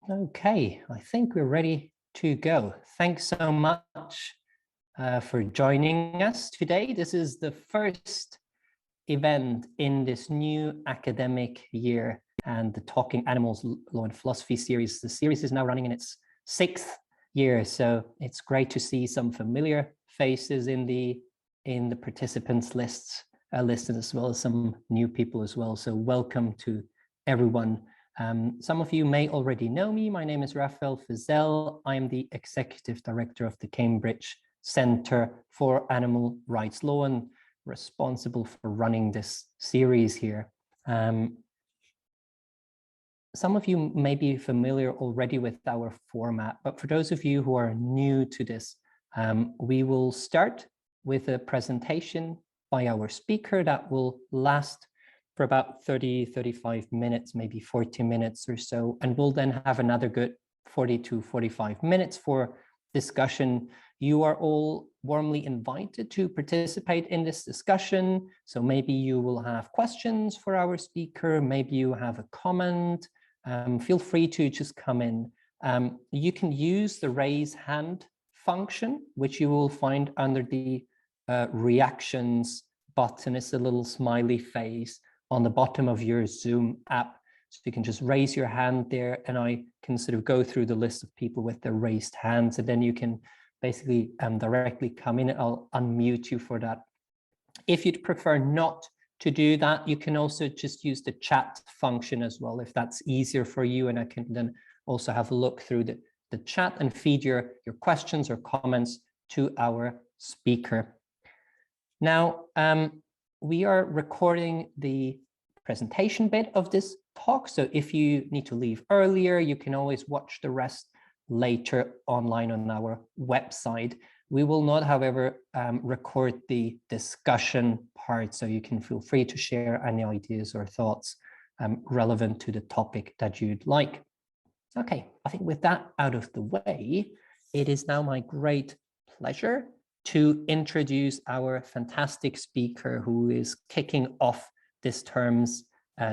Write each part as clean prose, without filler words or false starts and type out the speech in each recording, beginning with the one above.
Okay, I think we're ready to go. Thanks so much for joining us today. This is the first event in this new academic year and the Talking Animals Law and Philosophy series. The series is now running in its 6th year, so it's great to see some familiar faces in the participants lists as well as some new people as well. So welcome to everyone. Some of you may already know me. My name is Raphael Fizel. I am the Executive Director of the Cambridge Center for Animal Rights Law and responsible for running this series here. Some of you may be familiar already with our format, but for those of you who are new to this, we will start with a presentation by our speaker that will last for about 35 minutes, maybe 40 minutes or so. And we'll then have another good 40 to 45 minutes for discussion. You are all warmly invited to participate in this discussion. So maybe you will have questions for our speaker. Maybe you have a comment. Feel free to just come in. You can use the raise hand function, which you will find under the reactions button. It's a little smiley face on the bottom of your Zoom app. So you can just raise your hand there and I can sort of go through the list of people with their raised hands, and then you can basically directly come in. I'll unmute you for that. If you'd prefer not to do that, you can also just use the chat function as well, if that's easier for you. And I can then also have a look through the chat and feed your questions or comments to our speaker. Now, we are recording the presentation bit of this talk. So if you need to leave earlier, you can always watch the rest later online on our website. We will not, however, record the discussion part, so you can feel free to share any ideas or thoughts relevant to the topic that you'd like. Okay, I think with that out of the way, it is now my great pleasure to introduce our fantastic speaker who is kicking off this term's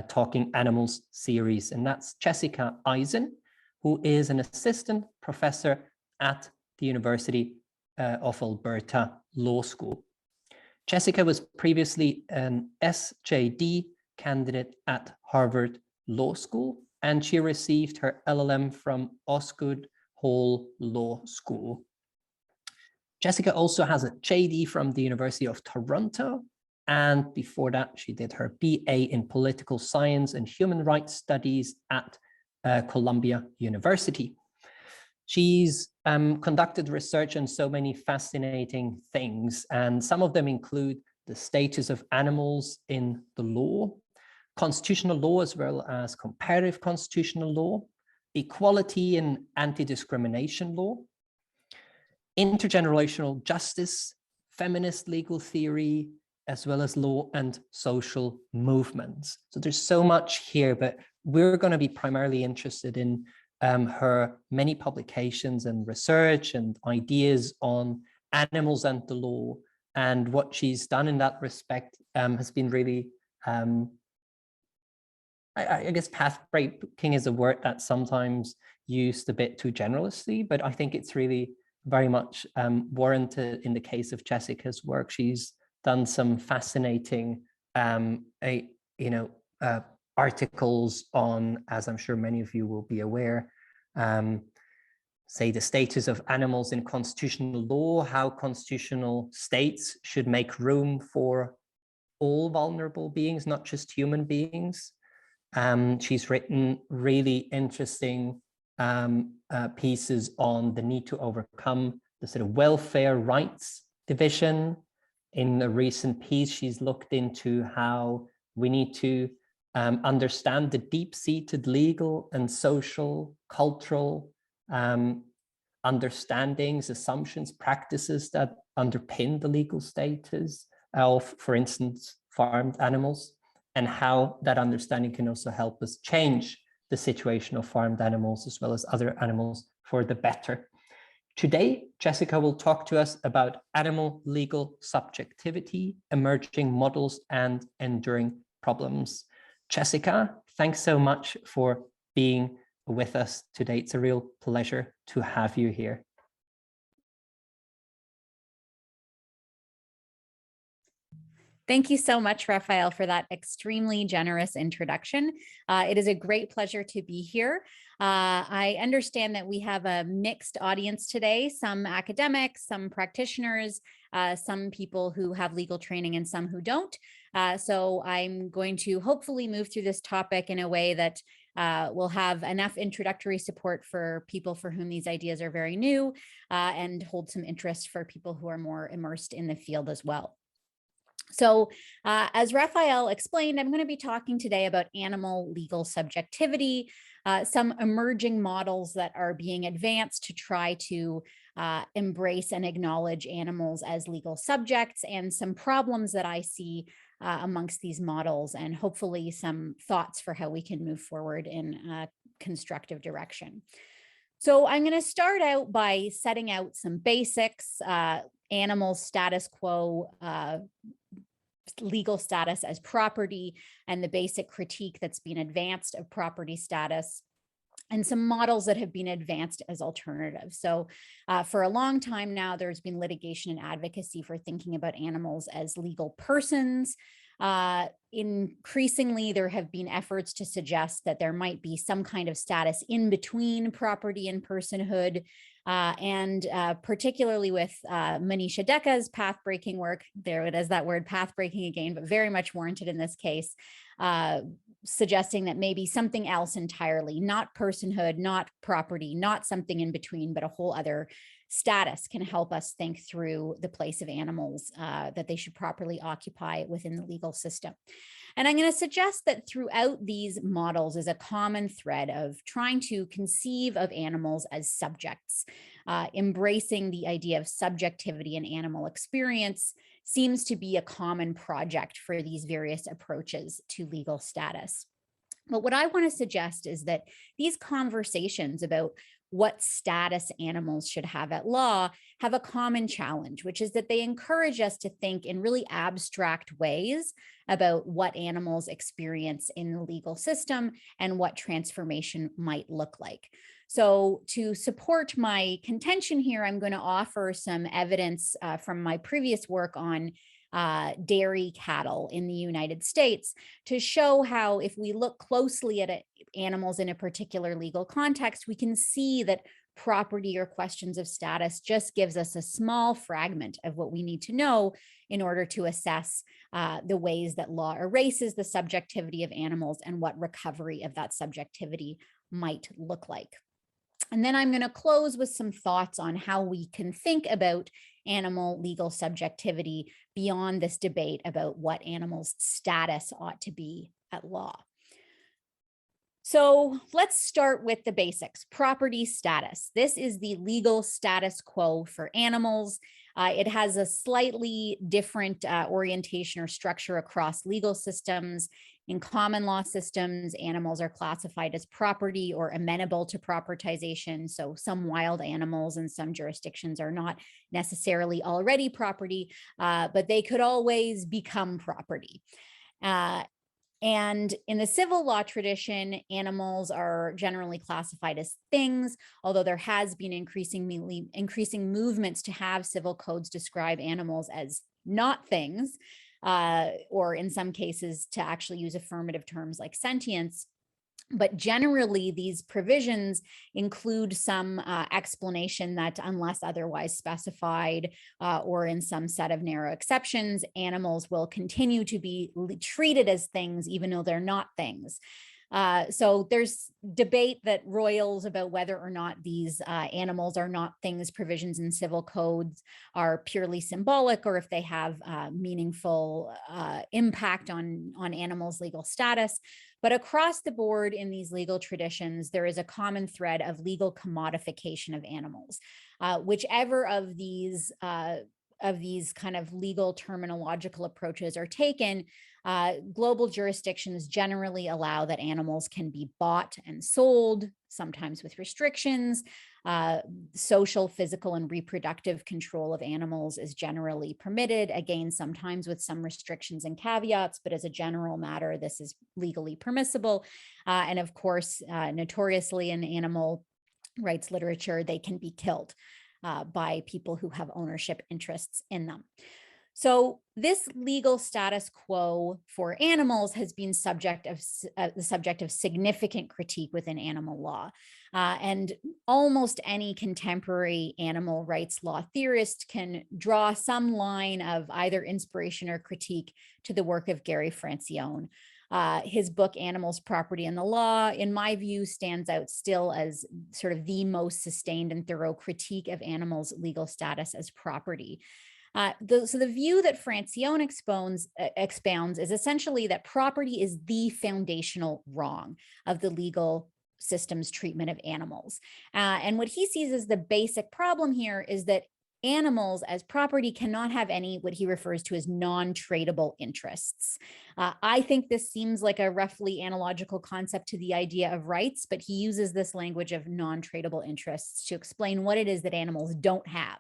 Talking Animals series, and that's Jessica Eisen, who is an assistant professor at the University of Alberta Law School. Jessica was previously an SJD candidate at Harvard Law School, and she received her LLM from Osgoode Hall Law School. Jessica also has a JD from the University of Toronto, and before that, she did her BA in Political Science and Human Rights Studies at Columbia University. She's conducted research on so many fascinating things, and some of them include the status of animals in the law, constitutional law as well as comparative constitutional law, equality and anti-discrimination law, intergenerational justice, feminist legal theory, as well as law and social movements. So there's so much here, but we're going to be primarily interested in her many publications and research and ideas on animals and the law, and what she's done in that respect has been really, I guess path-breaking is a word that's sometimes used a bit too generously, but I think it's really very much warranted in the case of Jessica's work. She's done some fascinating articles on, as I'm sure many of you will be aware, say the status of animals in constitutional law, how constitutional states should make room for all vulnerable beings, not just human beings. She's written really interesting pieces on the need to overcome the sort of welfare rights division. In a recent piece, she's looked into how we need to understand the deep-seated legal and social, cultural understandings, assumptions, practices that underpin the legal status of, for instance, farmed animals, and how that understanding can also help us change the situation of farmed animals as well as other animals for the better. Today, Jessica will talk to us about animal legal subjectivity, emerging models, and enduring problems. Jessica, thanks so much for being with us today. It's a real pleasure to have you here. Thank you so much, Raphael, for that extremely generous introduction. It is a great pleasure to be here. I understand that we have a mixed audience today, some academics, some practitioners, some people who have legal training and some who don't. So I'm going to hopefully move through this topic in a way that will have enough introductory support for people for whom these ideas are very new and hold some interest for people who are more immersed in the field as well. So as Raphael explained, I'm going to be talking today about animal legal subjectivity, some emerging models that are being advanced to try to embrace and acknowledge animals as legal subjects, and some problems that I see amongst these models, and hopefully some thoughts for how we can move forward in a constructive direction. So I'm going to start out by setting out some basics, animal status quo, legal status as property, and the basic critique that's been advanced of property status, and some models that have been advanced as alternatives. So for a long time now, there's been litigation and advocacy for thinking about animals as legal persons. Increasingly, there have been efforts to suggest that there might be some kind of status in between property and personhood. And particularly with Manisha Dekka's path-breaking work, there it is, that word path-breaking again, but very much warranted in this case, suggesting that maybe something else entirely, not personhood, not property, not something in between, but a whole other status can help us think through the place of animals that they should properly occupy within the legal system. And I'm going to suggest that throughout these models is a common thread of trying to conceive of animals as subjects. Embracing the idea of subjectivity in animal experience seems to be a common project for these various approaches to legal status. But what I want to suggest is that these conversations about what status animals should have at law have a common challenge, which is that they encourage us to think in really abstract ways about what animals experience in the legal system and what transformation might look like. So to support my contention here, I'm going to offer some evidence from my previous work on dairy cattle in the United States to show how, if we look closely at animals in a particular legal context, we can see that property or questions of status just gives us a small fragment of what we need to know in order to assess the ways that law erases the subjectivity of animals and what recovery of that subjectivity might look like. And then I'm going to close with some thoughts on how we can think about animal legal subjectivity beyond this debate about what animals' status ought to be at law. So let's start with the basics. Property status. This is the legal status quo for animals. It has a slightly different orientation or structure across legal systems. In common law systems, animals are classified as property or amenable to propertization. So some wild animals in some jurisdictions are not necessarily already property, but they could always become property. And in the civil law tradition, animals are generally classified as things, although there has been increasing movements to have civil codes describe animals as not things, or in some cases to actually use affirmative terms like sentience. But generally, these provisions include some explanation that, unless otherwise specified, or in some set of narrow exceptions, animals will continue to be treated as things, even though they're not things. So there's debate that roils about whether or not these animals are not things provisions in civil codes are purely symbolic, or if they have meaningful impact on animals' legal status. But across the board in these legal traditions, there is a common thread of legal commodification of animals. Whichever of these kind of legal terminological approaches are taken, Global jurisdictions generally allow that animals can be bought and sold, sometimes with restrictions. Social, physical, and reproductive control of animals is generally permitted, again, sometimes with some restrictions and caveats, but as a general matter, this is legally permissible. And of course, notoriously in animal rights literature, they can be killed by people who have ownership interests in them. So this legal status quo for animals has been the subject of significant critique within animal law. And almost any contemporary animal rights law theorist can draw some line of either inspiration or critique to the work of Gary Francione. His book, Animals, Property, and the Law, in my view, stands out still as sort of the most sustained and thorough critique of animals' legal status as property. So the view that Francione expounds is essentially that property is the foundational wrong of the legal system's treatment of animals. And what he sees as the basic problem here is that animals as property cannot have any, what he refers to as non-tradable interests. I think this seems like a roughly analogical concept to the idea of rights, but he uses this language of non-tradable interests to explain what it is that animals don't have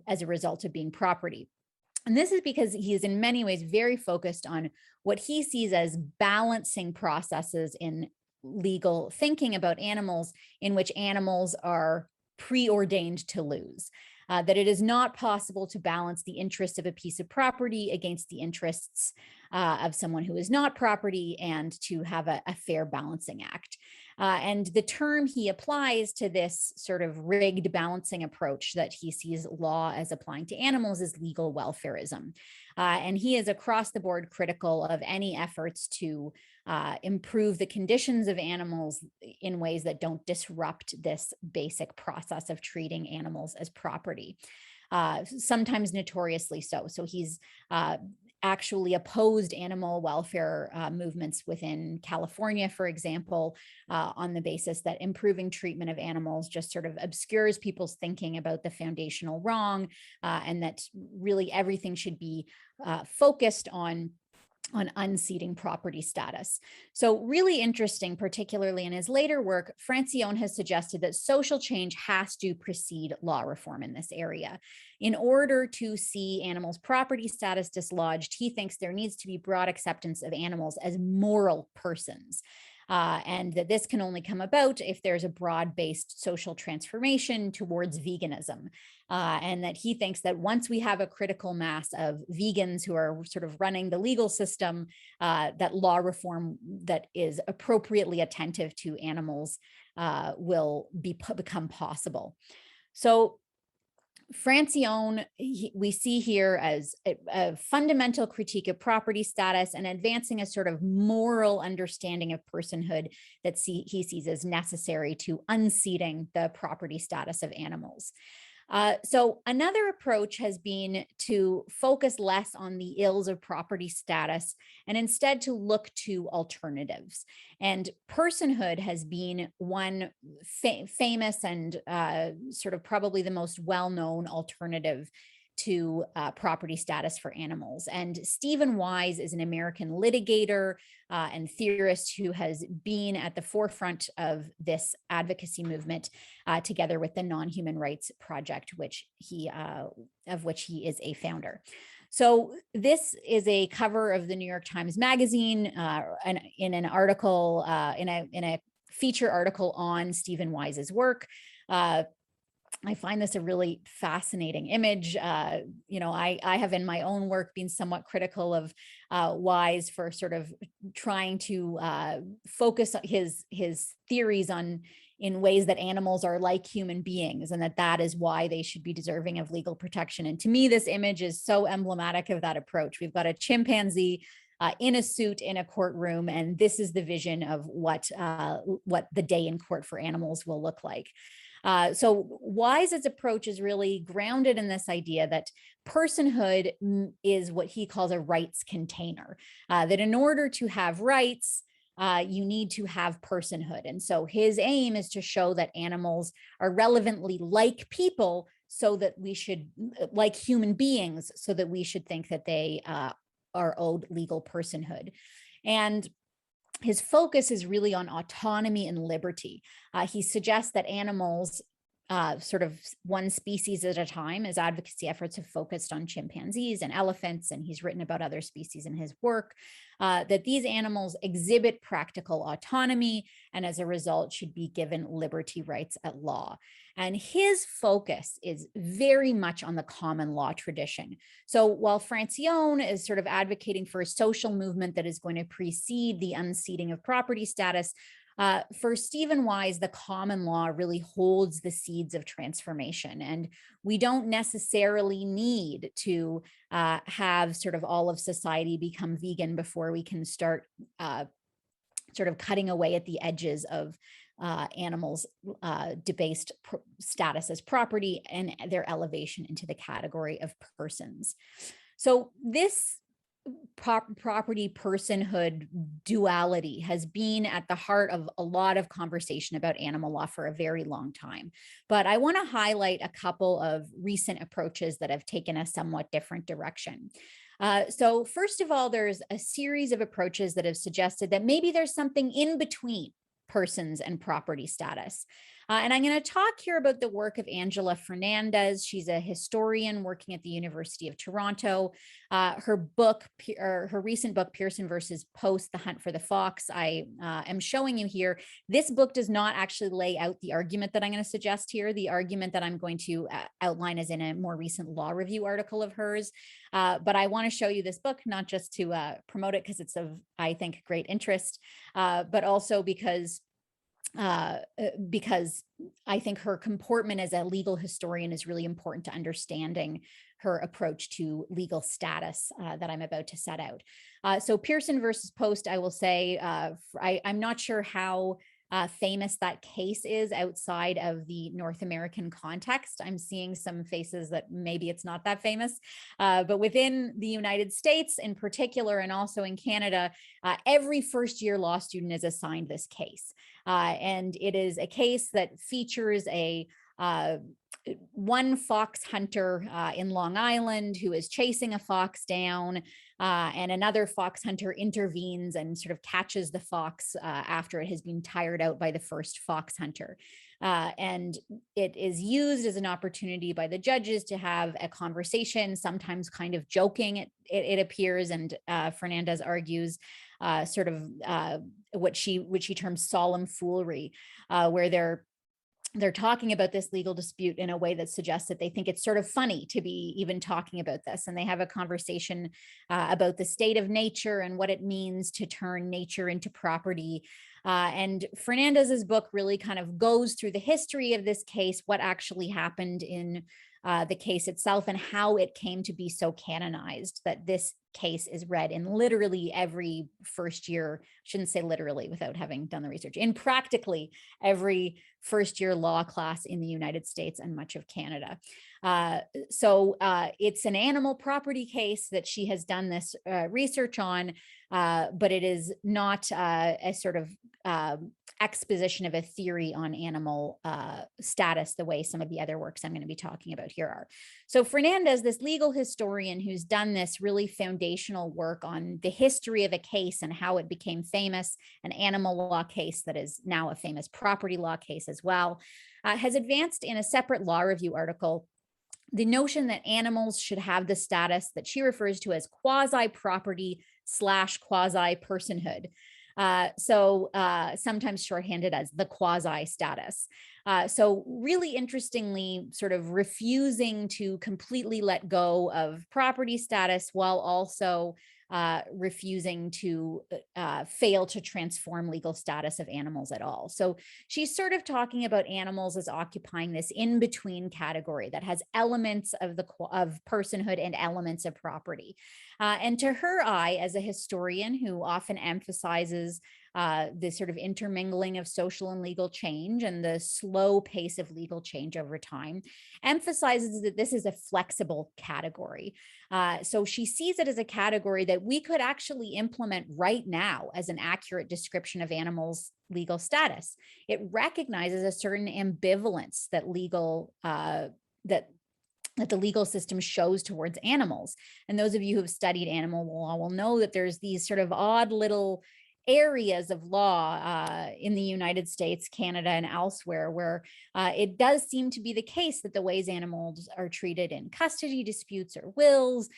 as a result of being property. And this is because he is in many ways very focused on what he sees as balancing processes in legal thinking about animals, in which animals are preordained to lose. That it is not possible to balance the interests of a piece of property against the interests of someone who is not property, and to have a fair balancing act. And the term he applies to this sort of rigged balancing approach that he sees law as applying to animals is legal welfarism. And he is across the board critical of any efforts to improve the conditions of animals in ways that don't disrupt this basic process of treating animals as property, sometimes notoriously so. So he's actually opposed animal welfare movements within California, for example, on the basis that improving treatment of animals just sort of obscures people's thinking about the foundational wrong, and that really everything should be focused on unseating property status. So really interesting, particularly in his later work, Francione has suggested that social change has to precede law reform in this area. In order to see animals' property status dislodged, he thinks there needs to be broad acceptance of animals as moral persons. And that this can only come about if there's a broad-based social transformation towards veganism. And that he thinks that once we have a critical mass of vegans who are sort of running the legal system, that law reform that is appropriately attentive to animals will become possible. So Francione, we see here as a fundamental critique of property status and advancing a sort of moral understanding of personhood that he sees as necessary to unseating the property status of animals. So another approach has been to focus less on the ills of property status and instead to look to alternatives. And personhood has been one famous and sort of probably the most well-known alternative to property status for animals. And Stephen Wise is an American litigator and theorist who has been at the forefront of this advocacy movement, together with the Non-Human Rights Project, of which he is a founder. So this is a cover of the New York Times Magazine, in an article, in a feature article on Stephen Wise's work. I find this a really fascinating image. I have in my own work been somewhat critical of Wise for sort of trying to focus his theories in ways that animals are like human beings, and that is why they should be deserving of legal protection. And to me, this image is so emblematic of that approach. We've got a chimpanzee in a suit in a courtroom, and this is the vision of what the day in court for animals will look like. So Wise's approach is really grounded in this idea that personhood is what he calls a rights container, that in order to have rights, you need to have personhood. And so his aim is to show that animals are relevantly like people, so that we should, like human beings, so that we should think that they are owed legal personhood. And his focus is really on autonomy and liberty. He suggests that animals, sort of one species at a time, as advocacy efforts have focused on chimpanzees and elephants, and he's written about other species in his work, that these animals exhibit practical autonomy and as a result should be given liberty rights at law. And his focus is very much on the common law tradition. So while Francione is sort of advocating for a social movement that is going to precede the unseating of property status, for Stephen Wise, the common law really holds the seeds of transformation. And we don't necessarily need to have sort of all of society become vegan before we can start sort of cutting away at the edges of animals' debased status as property and their elevation into the category of persons. So this property personhood duality has been at the heart of a lot of conversation about animal law for a very long time. But I want to highlight a couple of recent approaches that have taken a somewhat different direction. So first of all, there's a series of approaches that have suggested that maybe there's something in between persons and property status. And I'm going to talk here about the work of Angela Fernandez. She's a historian working at the University of Toronto. Her recent book, Pearson versus Post, The Hunt for the Fox, I am showing you here. This book does not actually lay out the argument that I'm going to suggest here. The argument that I'm going to outline is in a more recent law review article of hers. But I want to show you this book, not just to promote it because it's of, I think, great interest, but also because I think her comportment as a legal historian is really important to understanding her approach to legal status that I'm about to set out. So Pearson versus Post, I will say, I'm not sure how famous that case is outside of the North American context. I'm seeing some faces that maybe it's not that famous, but within the United States in particular, and also in Canada, every first-year law student is assigned this case. And it is a case that features a one fox hunter in Long Island who is chasing a fox down, and another fox hunter intervenes and sort of catches the fox after it has been tired out by the first fox hunter. And it is used as an opportunity by the judges to have a conversation, sometimes kind of joking, it appears, and Fernandez argues sort of what she terms solemn foolery, where they're talking about this legal dispute in a way that suggests that they think it's sort of funny to be even talking about this. And they have a conversation about the state of nature and what it means to turn nature into property. And Fernandez's book really kind of goes through the history of this case, what actually happened in the case itself, and how it came to be so canonized that this case is read in literally every first year, shouldn't say literally without having done the research, in practically every first year law class in the United States and much of Canada. So it's an animal property case that she has done this research on, but it is not a sort of exposition of a theory on animal status the way some of the other works I'm going to be talking about here are. So Fernandez, this legal historian who's done this really foundational work on the history of a case and how it became famous, an animal law case that is now a famous property law case as well, has advanced in a separate law review article the notion that animals should have the status that she refers to as quasi-property / quasi-personhood. Sometimes shorthanded as the quasi status. So really interestingly, sort of refusing to completely let go of property status while also refusing to fail to transform legal status of animals at all. So she's sort of talking about animals as occupying this in-between category that has elements of personhood and elements of property. And to her eye, as a historian who often emphasizes the sort of intermingling of social and legal change and the slow pace of legal change over time, emphasizes that this is a flexible category. So she sees it as a category that we could actually implement right now as an accurate description of animals' legal status. It recognizes a certain ambivalence that that the legal system shows towards animals. And those of you who have studied animal law will know that there's these sort of odd little areas of law in the United States, Canada, and elsewhere, where it does seem to be the case that the ways animals are treated in custody disputes or wills,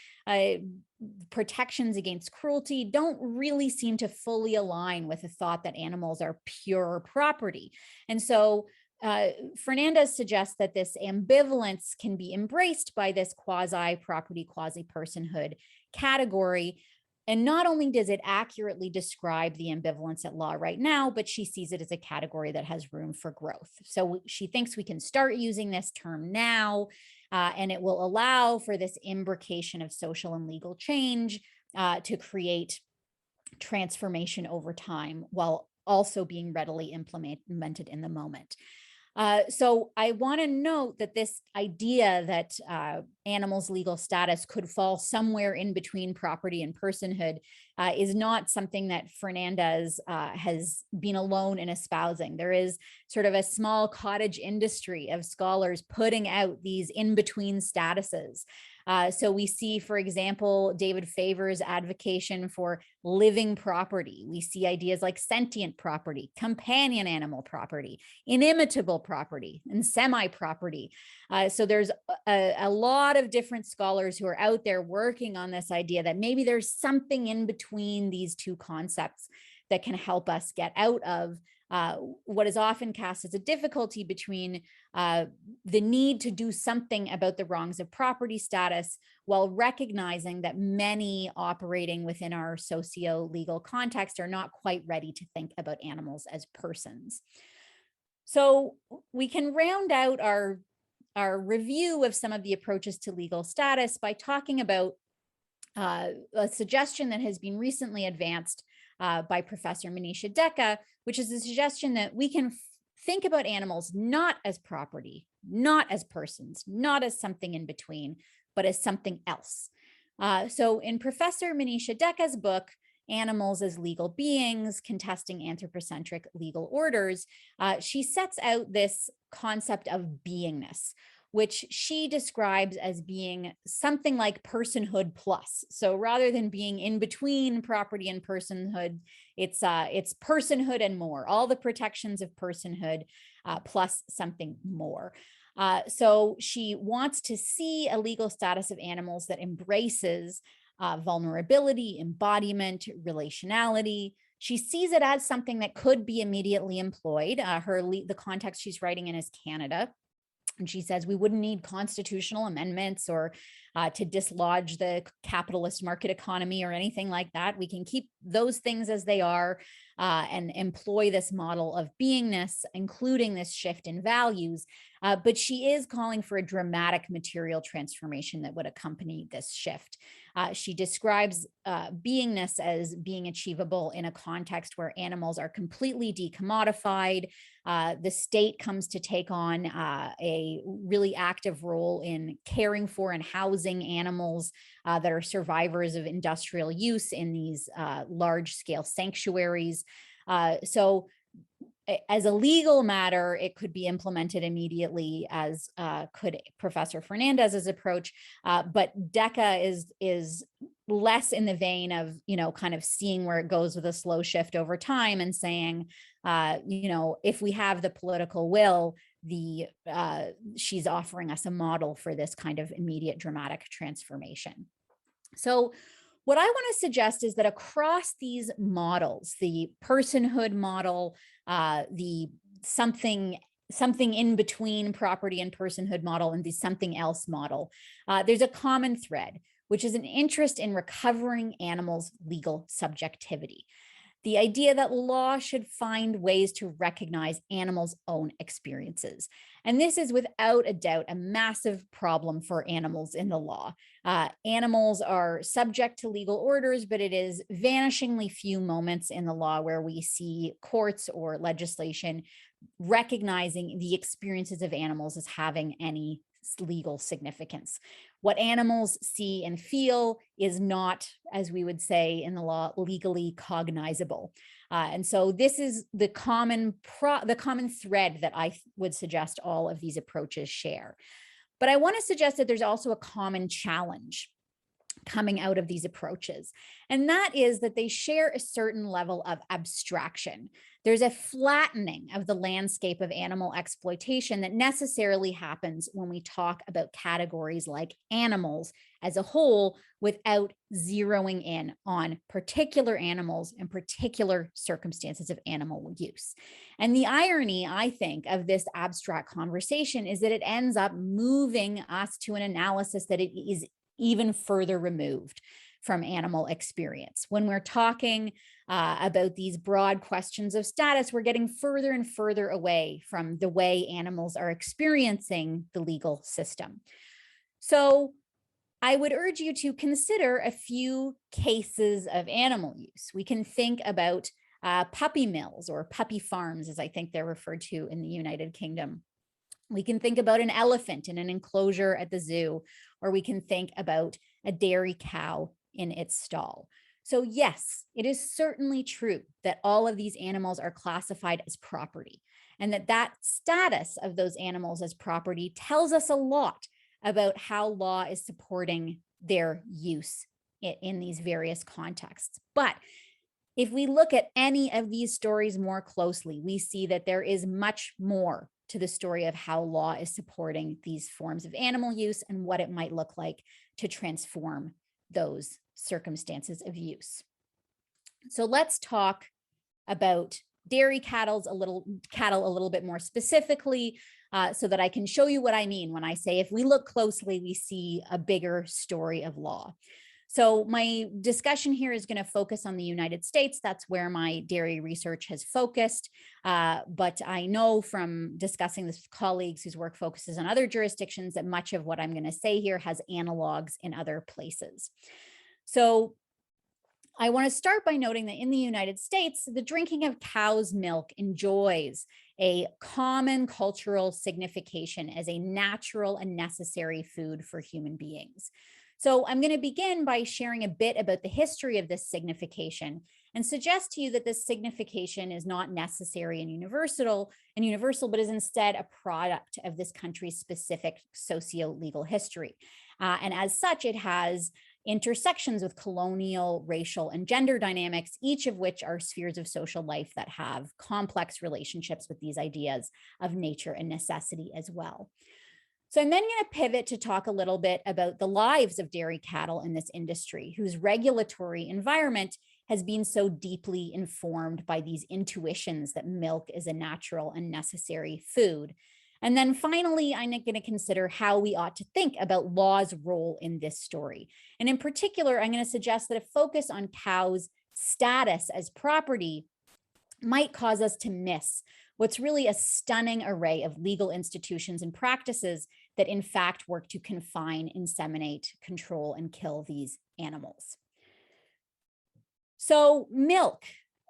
protections against cruelty, don't really seem to fully align with the thought that animals are pure property. And so Fernandez suggests that this ambivalence can be embraced by this quasi-property, quasi-personhood category. And not only does it accurately describe the ambivalence at law right now, but she sees it as a category that has room for growth. So she thinks we can start using this term now, and it will allow for this imbrication of social and legal change to create transformation over time while also being readily implemented in the moment. So I want to note that this idea that animals' legal status could fall somewhere in between property and personhood is not something that Fernandez has been alone in espousing. There is sort of a small cottage industry of scholars putting out these in-between statuses. So we see, for example, David Favor's advocacy for living property. We see ideas like sentient property, companion animal property, inimitable property, and semi-property. So there's a lot of different scholars who are out there working on this idea that maybe there's something in between these two concepts that can help us get out of what is often cast as a difficulty between the need to do something about the wrongs of property status while recognizing that many operating within our socio-legal context are not quite ready to think about animals as persons. So we can round out our review of some of the approaches to legal status by talking about a suggestion that has been recently advanced by Professor Manisha Dekka, which is the suggestion that we can think about animals not as property, not as persons, not as something in between, but as something else. So in Professor Manisha Dekka's book, Animals as Legal Beings, Contesting Anthropocentric Legal Orders, she sets out this concept of beingness, which she describes as being something like personhood plus. So rather than being in between property and personhood, it's personhood and more, all the protections of personhood plus something more. So she wants to see a legal status of animals that embraces vulnerability, embodiment, relationality. She sees it as something that could be immediately employed. The context she's writing in is Canada. And she says we wouldn't need constitutional amendments or to dislodge the capitalist market economy or anything like that. We can keep those things as they are and employ this model of beingness, including this shift in values. But she is calling for a dramatic material transformation that would accompany this shift. She describes beingness as being achievable in a context where animals are completely decommodified. The state comes to take on a really active role in caring for and housing animals that are survivors of industrial use in these large-scale sanctuaries. So as a legal matter, it could be implemented immediately, as could Professor Fernandez's approach. But Dekka is less in the vein of, kind of seeing where it goes with a slow shift over time and saying, if we have the political will, she's offering us a model for this kind of immediate dramatic transformation. So what I want to suggest is that across these models, the personhood model, the something in between property and personhood model, and the something else model, there's a common thread, which is an interest in recovering animals' legal subjectivity. The idea that law should find ways to recognize animals' own experiences. And this is without a doubt a massive problem for animals in the law. Animals are subject to legal orders, but it is vanishingly few moments in the law where we see courts or legislation recognizing the experiences of animals as having any legal significance. What animals see and feel is not, as we would say in the law, legally cognizable. And so this is the common thread that I would suggest all of these approaches share. But I want to suggest that there's also a common challenge coming out of these approaches. And that is that they share a certain level of abstraction. There's a flattening of the landscape of animal exploitation that necessarily happens when we talk about categories like animals as a whole without zeroing in on particular animals and particular circumstances of animal use. And the irony, I think, of this abstract conversation is that it ends up moving us to an analysis that it is even further removed from animal experience. When we're talking about these broad questions of status, we're getting further and further away from the way animals are experiencing the legal system. So I would urge you to consider a few cases of animal use. We can think about puppy mills or puppy farms, as I think they're referred to in the United Kingdom. We can think about an elephant in an enclosure at the zoo, or we can think about a dairy cow in its stall. So yes, it is certainly true that all of these animals are classified as property, and that status of those animals as property tells us a lot about how law is supporting their use in these various contexts. But if we look at any of these stories more closely, we see that there is much more to the story of how law is supporting these forms of animal use and what it might look like to transform those circumstances of use. So let's talk about dairy cattle a little bit more specifically, so that I can show you what I mean when I say if we look closely, we see a bigger story of law. So my discussion here is going to focus on the United States. That's where my dairy research has focused. But I know from discussing this with colleagues whose work focuses on other jurisdictions that much of what I'm going to say here has analogs in other places. So I want to start by noting that in the United States, the drinking of cow's milk enjoys a common cultural signification as a natural and necessary food for human beings. So I'm going to begin by sharing a bit about the history of this signification and suggest to you that this signification is not necessary and universal, but is instead a product of this country's specific socio-legal history. And as such, it has intersections with colonial, racial, and gender dynamics, each of which are spheres of social life that have complex relationships with these ideas of nature and necessity as well. So I'm then going to pivot to talk a little bit about the lives of dairy cattle in this industry, whose regulatory environment has been so deeply informed by these intuitions that milk is a natural and necessary food. And then finally, I'm going to consider how we ought to think about law's role in this story. And in particular, I'm going to suggest that a focus on cows' status as property might cause us to miss what's really a stunning array of legal institutions and practices that in fact work to confine, inseminate, control, and kill these animals. So milk,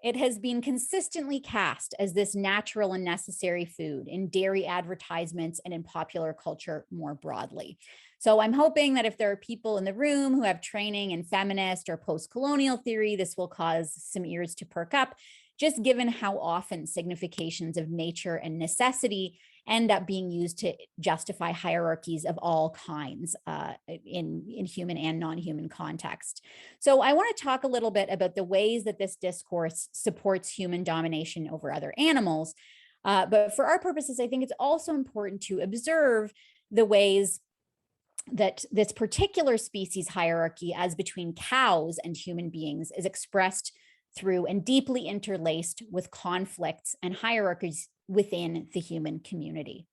it has been consistently cast as this natural and necessary food in dairy advertisements and in popular culture more broadly. So I'm hoping that if there are people in the room who have training in feminist or post-colonial theory, this will cause some ears to perk up, just given how often significations of nature and necessity end up being used to justify hierarchies of all kinds in human and non-human context. So I want to talk a little bit about the ways that this discourse supports human domination over other animals. But for our purposes, I think it's also important to observe the ways that this particular species hierarchy as between cows and human beings is expressed through and deeply interlaced with conflicts and hierarchies within the human community.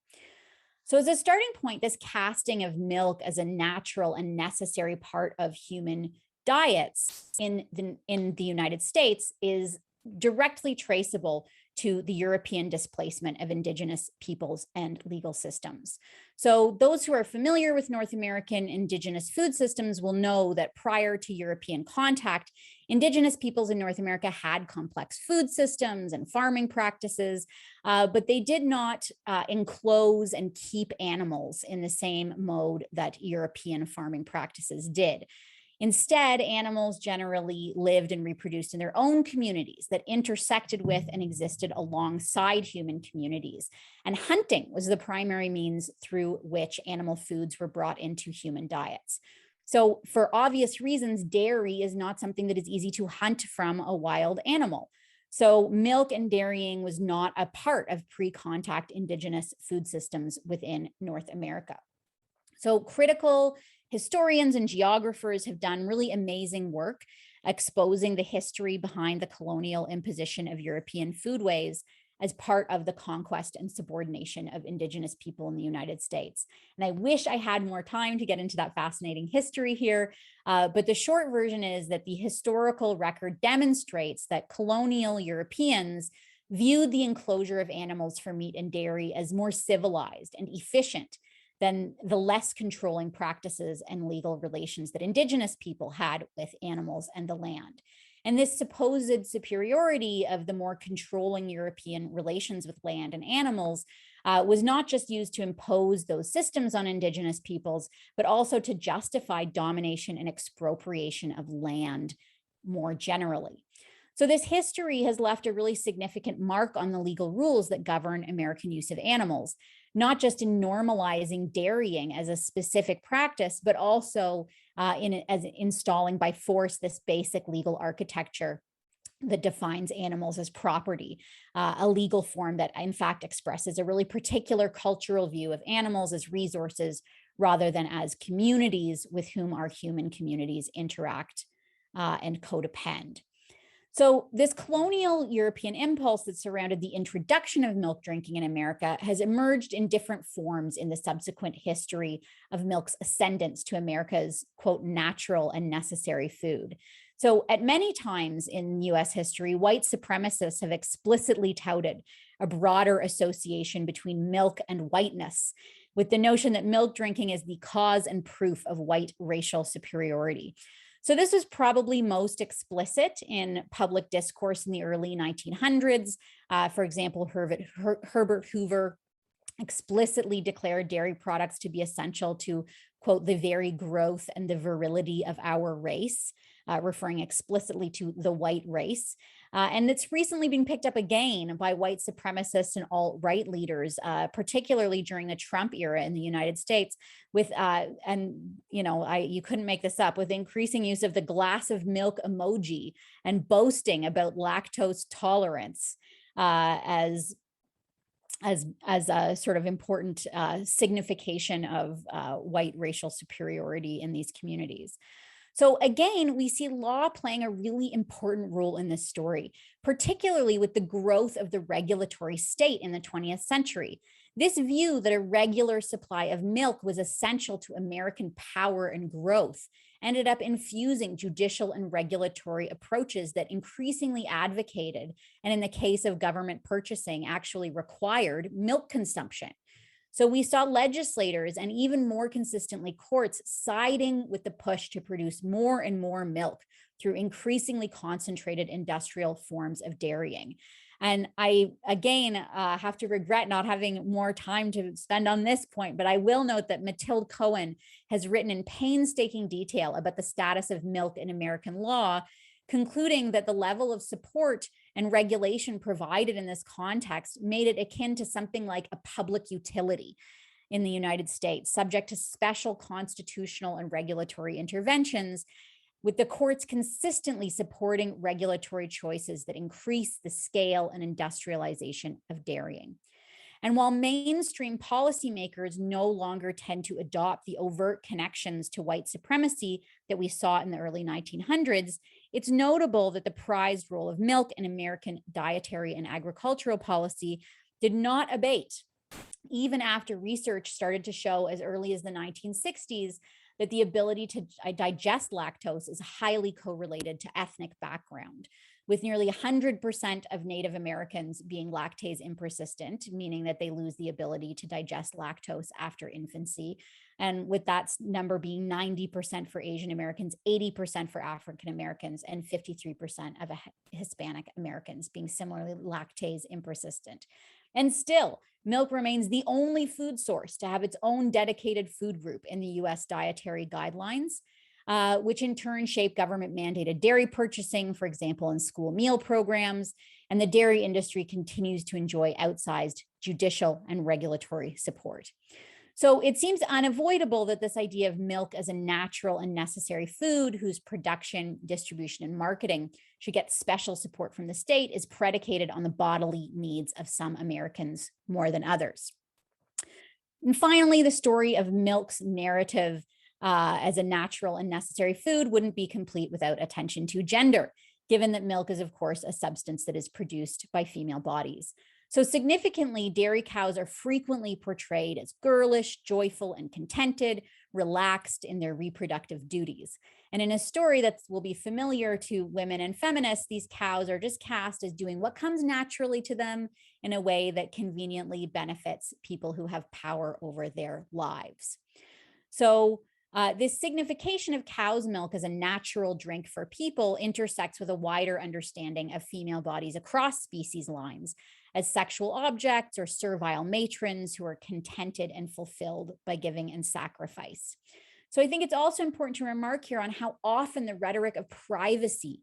So as a starting point, this casting of milk as a natural and necessary part of human diets in the United States is directly traceable to the European displacement of indigenous peoples and legal systems. So those who are familiar with North American indigenous food systems will know that prior to European contact, indigenous peoples in North America had complex food systems and farming practices, but they did not enclose and keep animals in the same mode that European farming practices did. Instead, animals generally lived and reproduced in their own communities that intersected with and existed alongside human communities. And hunting was the primary means through which animal foods were brought into human diets. So for obvious reasons, dairy is not something that is easy to hunt from a wild animal. So milk and dairying was not a part of pre-contact indigenous food systems within North America. So critical historians and geographers have done really amazing work exposing the history behind the colonial imposition of European foodways as part of the conquest and subordination of indigenous people in the United States. And I wish I had more time to get into that fascinating history here, but the short version is that the historical record demonstrates that colonial Europeans viewed the enclosure of animals for meat and dairy as more civilized and efficient than the less controlling practices and legal relations that indigenous people had with animals and the land. And this supposed superiority of the more controlling European relations with land and animals was not just used to impose those systems on indigenous peoples, but also to justify domination and expropriation of land more generally. So this history has left a really significant mark on the legal rules that govern American use of animals, not just in normalizing dairying as a specific practice, but also as installing by force this basic legal architecture that defines animals as property, a legal form that in fact expresses a really particular cultural view of animals as resources rather than as communities with whom our human communities interact and codepend. So this colonial European impulse that surrounded the introduction of milk drinking in America has emerged in different forms in the subsequent history of milk's ascendance to America's, quote, natural and necessary food. So at many times in US history, white supremacists have explicitly touted a broader association between milk and whiteness, with the notion that milk drinking is the cause and proof of white racial superiority. So this was probably most explicit in public discourse in the early 1900s. For example, Herbert Hoover explicitly declared dairy products to be essential to, quote, the very growth and the virility of our race, referring explicitly to the white race. And it's recently been picked up again by white supremacists and alt-right leaders, particularly during the Trump era in the United States, with, you couldn't make this up, with increasing use of the glass of milk emoji and boasting about lactose tolerance as a sort of important signification of white racial superiority in these communities. So again, we see law playing a really important role in this story, particularly with the growth of the regulatory state in the 20th century. This view that a regular supply of milk was essential to American power and growth ended up infusing judicial and regulatory approaches that increasingly advocated, and in the case of government purchasing, actually required milk consumption. So we saw legislators and even more consistently courts siding with the push to produce more and more milk through increasingly concentrated industrial forms of dairying. And I, again, have to regret not having more time to spend on this point, but I will note that Mathilde Cohen has written in painstaking detail about the status of milk in American law, concluding that the level of support and regulation provided in this context made it akin to something like a public utility in the United States, subject to special constitutional and regulatory interventions, with the courts consistently supporting regulatory choices that increase the scale and industrialization of dairying. And while mainstream policymakers no longer tend to adopt the overt connections to white supremacy that we saw in the early 1900s, it's notable that the prized role of milk in American dietary and agricultural policy did not abate, even after research started to show as early as the 1960s that the ability to digest lactose is highly correlated to ethnic background, with nearly 100% of Native Americans being lactase impersistent, meaning that they lose the ability to digest lactose after infancy. And with that number being 90% for Asian Americans, 80% for African Americans, and 53% of Hispanic Americans being similarly lactase impersistent. And still, milk remains the only food source to have its own dedicated food group in the US dietary guidelines. which in turn shape government mandated dairy purchasing, for example, in school meal programs. And the dairy industry continues to enjoy outsized judicial and regulatory support. So it seems unavoidable that this idea of milk as a natural and necessary food whose production, distribution, and marketing should get special support from the state is predicated on the bodily needs of some Americans more than others. And finally, the story of milk's narrative as a natural and necessary food wouldn't be complete without attention to gender, given that milk is, of course, a substance that is produced by female bodies. So significantly, dairy cows are frequently portrayed as girlish, joyful, and contented, relaxed in their reproductive duties. And in a story that will be familiar to women and feminists, these cows are just cast as doing what comes naturally to them in a way that conveniently benefits people who have power over their lives. So this signification of cow's milk as a natural drink for people intersects with a wider understanding of female bodies across species lines as sexual objects or servile matrons who are contented and fulfilled by giving and sacrifice. So I think it's also important to remark here on how often the rhetoric of privacy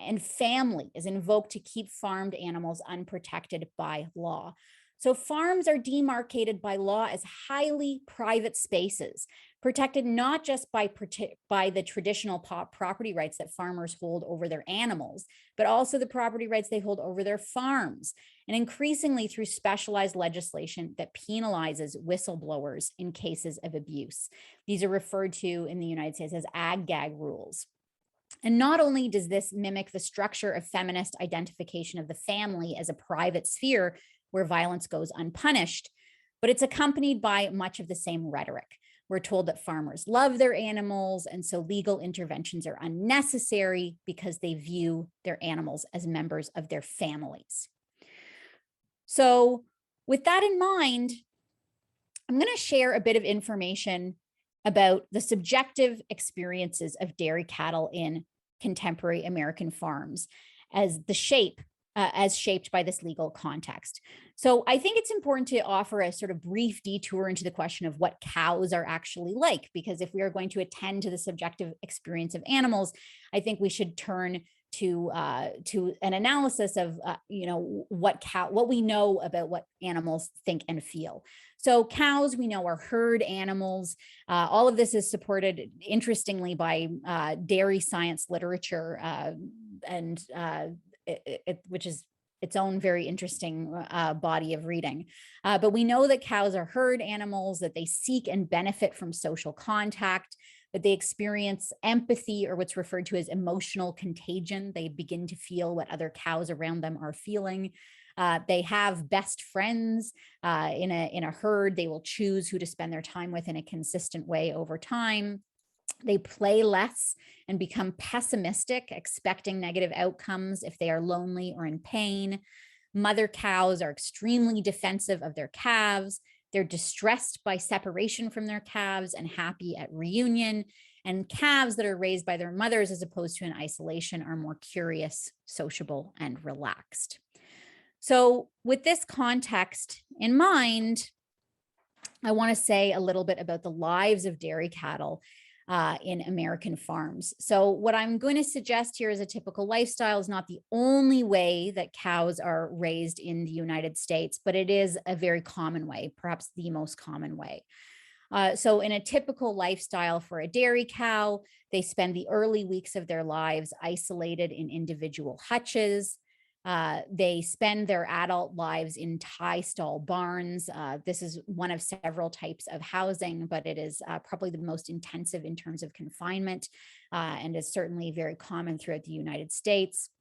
and family is invoked to keep farmed animals unprotected by law. So farms are demarcated by law as highly private spaces, protected not just by the traditional property rights that farmers hold over their animals, but also the property rights they hold over their farms, and increasingly through specialized legislation that penalizes whistleblowers in cases of abuse. These are referred to in the United States as ag-gag rules. And not only does this mimic the structure of feminist identification of the family as a private sphere where violence goes unpunished, but it's accompanied by much of the same rhetoric. We're told that farmers love their animals, and so legal interventions are unnecessary because they view their animals as members of their families. So with that in mind, I'm going to share a bit of information about the subjective experiences of dairy cattle in contemporary American farms as shaped by this legal context. So I think it's important to offer a sort of brief detour into the question of what cows are actually like, because if we are going to attend to the subjective experience of animals, I think we should turn to an analysis of what we know about what animals think and feel. So cows, we know, are herd animals. All of this is supported, interestingly, by dairy science literature, which is its own very interesting body of reading. But we know that cows are herd animals, that they seek and benefit from social contact, that they experience empathy, or what's referred to as emotional contagion. They begin to feel what other cows around them are feeling. They have best friends in a herd. They will choose who to spend their time with in a consistent way over time. They play less and become pessimistic, expecting negative outcomes if they are lonely or in pain. Mother cows are extremely defensive of their calves. They're distressed by separation from their calves and happy at reunion. And calves that are raised by their mothers as opposed to in isolation are more curious, sociable, and relaxed. So with this context in mind, I want to say a little bit about the lives of dairy cattle in American farms. So what I'm going to suggest here is a typical lifestyle is not the only way that cows are raised in the United States, but it is a very common way, perhaps the most common way. So in a typical lifestyle for a dairy cow, they spend the early weeks of their lives isolated in individual hutches. They spend their adult lives in tie stall barns. This is one of several types of housing, but it is probably the most intensive in terms of confinement and is certainly very common throughout the United States.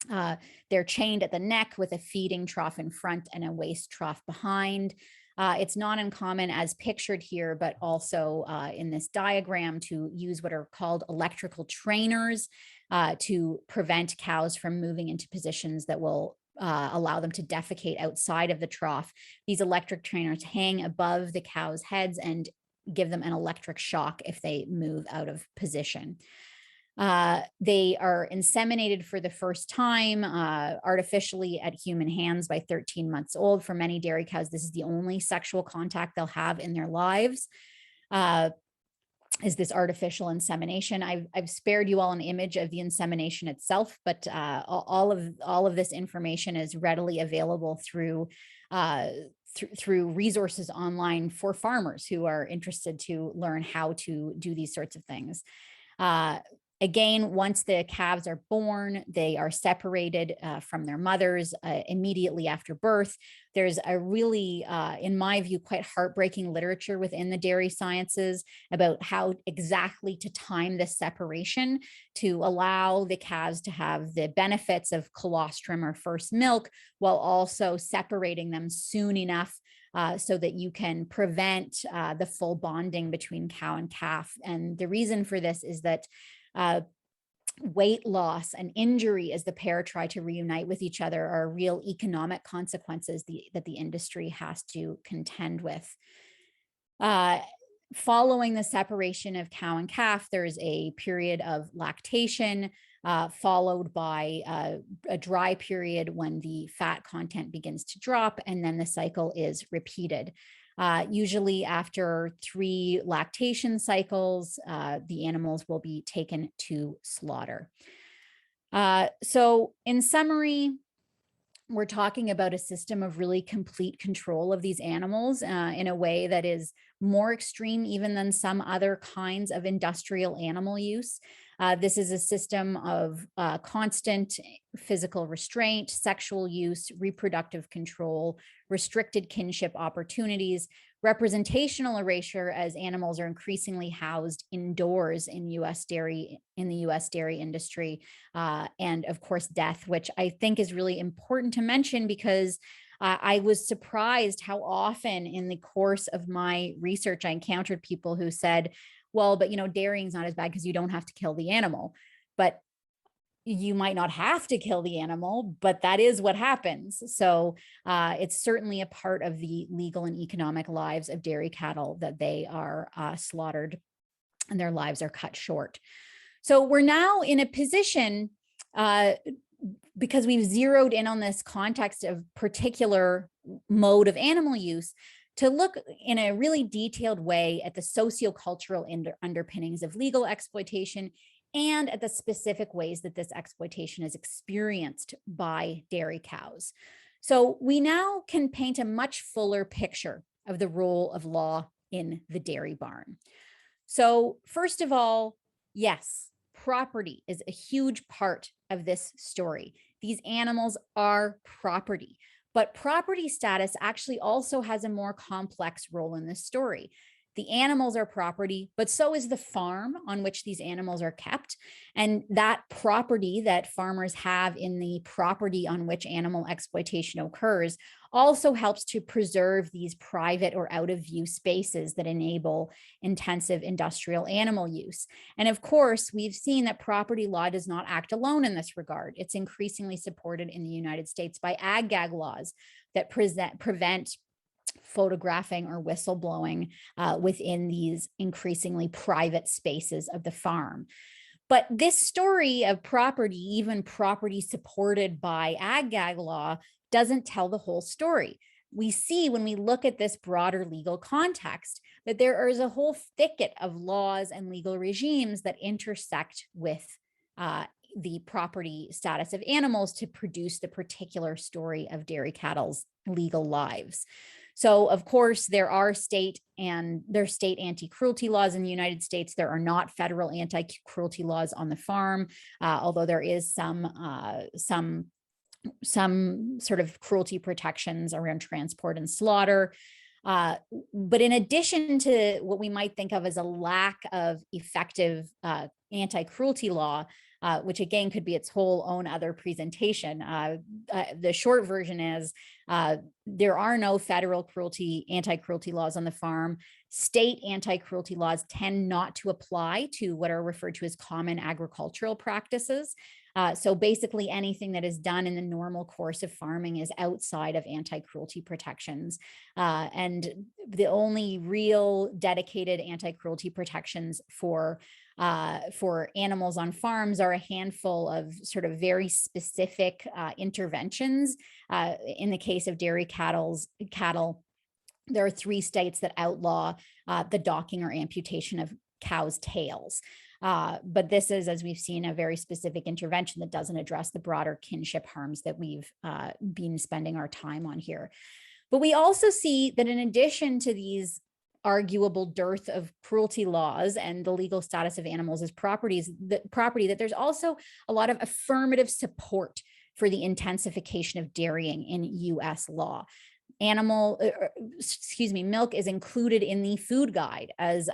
They're chained at the neck with a feeding trough in front and a waste trough behind. It's not uncommon, as pictured here, but also in this diagram, to use what are called electrical trainers to prevent cows from moving into positions that will allow them to defecate outside of the trough. These electric trainers hang above the cows' heads and give them an electric shock if they move out of position. They are inseminated for the first time artificially at human hands by 13 months old. For many dairy cows, this is the only sexual contact they'll have in their lives. is this artificial insemination. I've spared you all an image of the insemination itself, but all of this information is readily available through resources online for farmers who are interested to learn how to do these sorts of things. Again, once the calves are born, they are separated from their mothers immediately after birth. There's a really, in my view, quite heartbreaking literature within the dairy sciences about how exactly to time this separation to allow the calves to have the benefits of colostrum or first milk, while also separating them soon enough so that you can prevent the full bonding between cow and calf. And the reason for this is that weight loss and injury as the pair try to reunite with each other are real economic consequences that the industry has to contend with. Following the separation of cow and calf, there's a period of lactation, followed by a dry period when the fat content begins to drop, and then the cycle is repeated. Usually after 3 lactation cycles, the animals will be taken to slaughter. So in summary, we're talking about a system of really complete control of these animals in a way that is more extreme even than some other kinds of industrial animal use. This is a system of constant physical restraint, sexual use, reproductive control, restricted kinship opportunities, representational erasure as animals are increasingly housed indoors in the U.S. dairy industry, and of course death, which I think is really important to mention because I was surprised how often in the course of my research I encountered people who said, well, but dairying is not as bad because you don't have to kill the animal. But you might not have to kill the animal, but that is what happens. So it's certainly a part of the legal and economic lives of dairy cattle that they are slaughtered and their lives are cut short. So we're now in a position, because we've zeroed in on this context of particular mode of animal use, to look in a really detailed way at the sociocultural underpinnings of legal exploitation and at the specific ways that this exploitation is experienced by dairy cows. So we now can paint a much fuller picture of the role of law in the dairy barn. So first of all, yes, property is a huge part of this story. These animals are property. But property status actually also has a more complex role in this story. The animals are property, but so is the farm on which these animals are kept. And that property that farmers have in the property on which animal exploitation occurs also helps to preserve these private or out of view spaces that enable intensive industrial animal use. And of course, we've seen that property law does not act alone in this regard. It's increasingly supported in the United States by ag-gag laws that prevent photographing or whistleblowing within these increasingly private spaces of the farm. But this story of property, even property supported by ag-gag law, doesn't tell the whole story. We see when we look at this broader legal context that there is a whole thicket of laws and legal regimes that intersect with the property status of animals to produce the particular story of dairy cattle's legal lives. So, of course, there are state anti-cruelty laws in the United States. There are not federal anti-cruelty laws on the farm, although there is some sort of cruelty protections around transport and slaughter. But in addition to what we might think of as a lack of effective anti-cruelty law, which again could be its whole own other presentation. The short version is there are no federal anti-cruelty laws on the farm. State anti-cruelty laws tend not to apply to what are referred to as common agricultural practices. So basically anything that is done in the normal course of farming is outside of anti-cruelty protections. And the only real dedicated anti-cruelty protections for animals on farms are a handful of sort of very specific interventions. In the case of dairy cattle, there are 3 states that outlaw the docking or amputation of cows' tails. But this is, as we've seen, a very specific intervention that doesn't address the broader kinship harms that we've been spending our time on here. But we also see that in addition to these arguable dearth of cruelty laws and the legal status of animals as property, that there's also a lot of affirmative support for the intensification of dairying in US law. Milk is included in the food guide as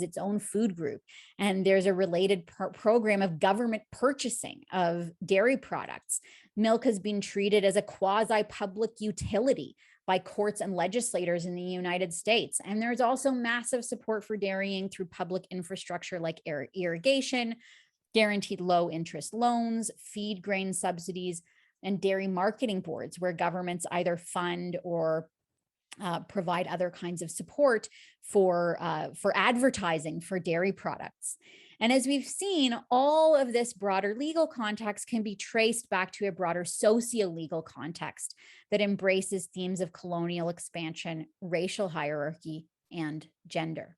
its own food group. And there's a related program of government purchasing of dairy products. Milk has been treated as a quasi-public utility by courts and legislators in the United States. And there's also massive support for dairying through public infrastructure like irrigation, guaranteed low interest loans, feed grain subsidies, and dairy marketing boards, where governments either fund or provide other kinds of support for advertising for dairy products. And as we've seen, all of this broader legal context can be traced back to a broader socio-legal context that embraces themes of colonial expansion, racial hierarchy, and gender.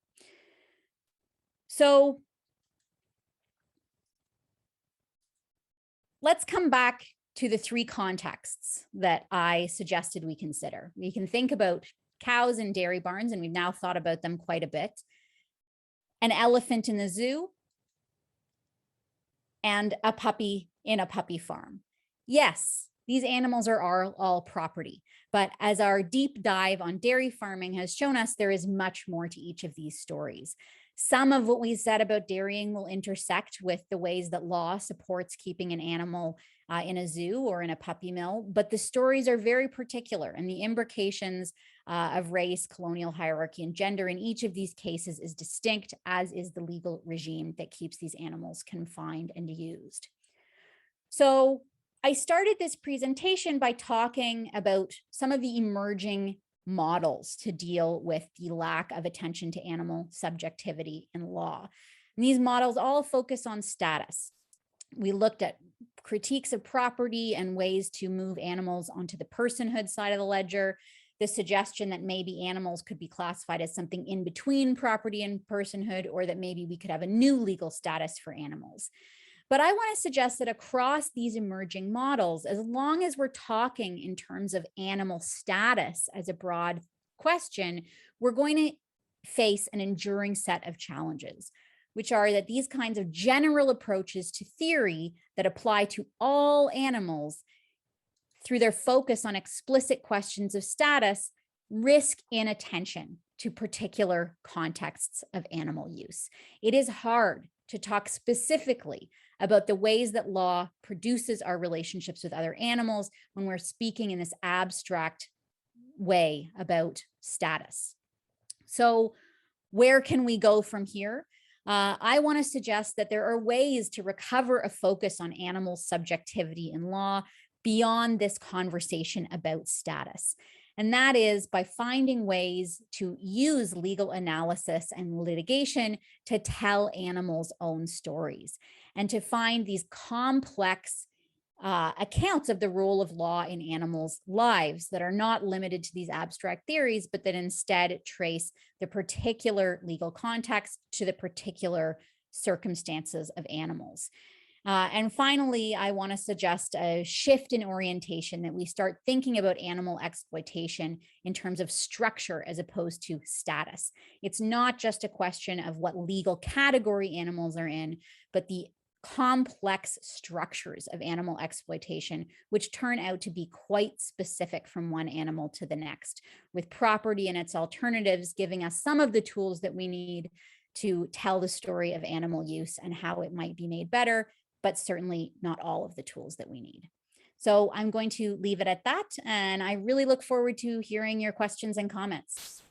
So let's come back to the three contexts that I suggested we consider. We can think about cows in dairy barns, and we've now thought about them quite a bit. An elephant in the zoo, and a puppy in a puppy farm. Yes, these animals are all property, but as our deep dive on dairy farming has shown us, there is much more to each of these stories. Some of what we said about dairying will intersect with the ways that law supports keeping an animal in a zoo or in a puppy mill, but the stories are very particular, and the imbrications of race, colonial hierarchy, and gender in each of these cases is distinct, as is the legal regime that keeps these animals confined and used. So I started this presentation by talking about some of the emerging models to deal with the lack of attention to animal subjectivity in law. And these models all focus on status. We looked at critiques of property and ways to move animals onto the personhood side of the ledger, the suggestion that maybe animals could be classified as something in between property and personhood, or that maybe we could have a new legal status for animals. But I want to suggest that across these emerging models, as long as we're talking in terms of animal status as a broad question, we're going to face an enduring set of challenges, which are that these kinds of general approaches to theory that apply to all animals through their focus on explicit questions of status risk inattention to particular contexts of animal use. It is hard to talk specifically about the ways that law produces our relationships with other animals when we're speaking in this abstract way about status. So where can we go from here? I want to suggest that there are ways to recover a focus on animal subjectivity in law beyond this conversation about status. And that is by finding ways to use legal analysis and litigation to tell animals' own stories, and to find these complex accounts of the role of law in animals' lives that are not limited to these abstract theories, but that instead trace the particular legal context to the particular circumstances of animals. And finally, I want to suggest a shift in orientation, that we start thinking about animal exploitation in terms of structure as opposed to status. It's not just a question of what legal category animals are in, but the complex structures of animal exploitation, which turn out to be quite specific from one animal to the next, with property and its alternatives giving us some of the tools that we need to tell the story of animal use and how it might be made better, but certainly not all of the tools that we need. So I'm going to leave it at that, and I really look forward to hearing your questions and comments.